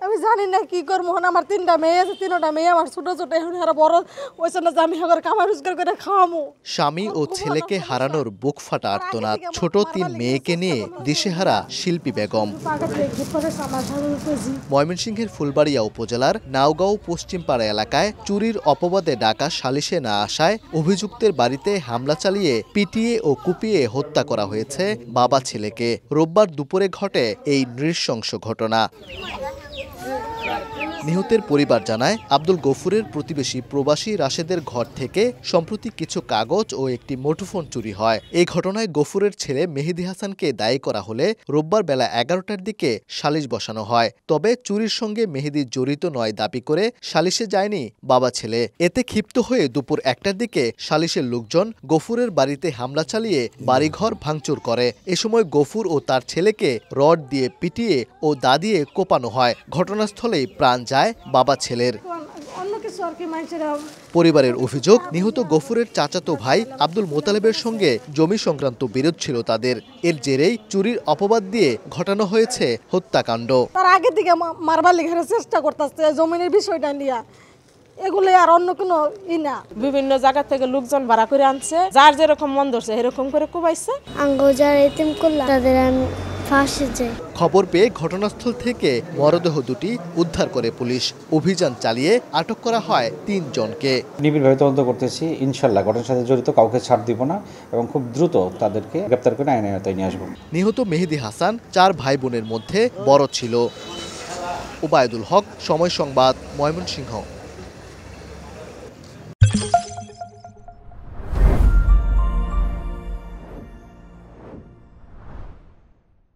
আমি জানি না কি করবো। আমার 3টা মেয়ে আছে, 3টা মেয়ে আমার ছোট ছোট, এখন আর বড় ওইসব না যে আমি এখন কামাই রোজগার করে খাওয়ামো। স্বামী ও ছেলেকে হারানোর বুক ফাটা আর্তনাদ। ছোট 3 মেয়েকে নিয়ে দিশেহারা শিল্পী বেগম। ময়মনসিংহের ফুলবাড়িয়া উপজেলার নাওগাঁও পশ্চিমপাড়া এলাকায় চুরির অপবাদে ডাকা সালিশে না আসায় অভিযুক্তের বাড়িতে হামলা চালিয়ে পিটিয়ে ও কুপিয়ে হত্যা করা হয়েছে বাবা ছেলেকে। রোববার দুপুরে ঘটে এই নৃশংস ঘটনা। নিহতের পরিবার জানায়, আব্দুল গফুরের প্রতিবেশী প্রবাসী রাশেদের ঘর থেকে সম্প্রতি কিছু কাগজ ও একটি মুঠোফোন চুরি হয়। এই ঘটনায় গফুরের ছেলে মেহেদী হাসানকে দায়ী করা হলে রোববার বেলা 11টার দিকে সালিশ বসানো হয়। তবে চুরির সঙ্গে মেহেদী জড়িত নয় দাবি করে সালিশে যায়নি বাবা ছেলে। এতে ক্ষিপ্ত হয়ে দুপুর 1টার দিকে সালিশের লোকজন গফুরের বাড়িতে হামলা চালিয়ে বাড়িঘর ভাঙচুর করে। এ সময় গফুর ও তার ছেলেকে রড দিয়ে পিটিয়ে ও দা দিয়ে কোপানো হয়। ঘটনাস্থলেই প্রাণ যায় বাবা ছেলের। পরিবারের অভিযোগ, নিহত গফুরের চাচাতো ভাই আব্দুল মোতালেবের সঙ্গে জমি সংক্রান্ত বিরোধ ছিল তাদের। এর জেরেই চুরির অপবাদ দিয়ে ঘটানো হয়েছে হত্যাকাণ্ড। তার আগে থেকে মারবার লিখার চেষ্টা করতেছে জমিনের বিষয়টা নিয়ে। এগুলো আর অন্য কোনো না। বিভিন্ন জায়গা থেকে লোকজন ভাড়া করে আনছে, যার যেরকম মন ধরছে এরকম করে কুবাইছে। খবর পেয়ে ঘটনাস্থল থেকে মরদেহ দুটি উদ্ধার করে পুলিশ। অভিযান চালিয়ে আটক করা হয় 3 জনকে। নিবিড়ভাবে তদন্ত করতেছি, ইনশাল্লাহ ঘটনার সাথে জড়িত কাউকে ছাড় দিব না এবং খুব দ্রুত তাদেরকে গ্রেপ্তার করে আইনের আওতায় নিয়ে আসবো। নিহত মেহেদী হাসান 4 ভাই বোনের মধ্যে বড় ছিল। ওবায়দুল হক, সময় সংবাদ, ময়মনসিংহ।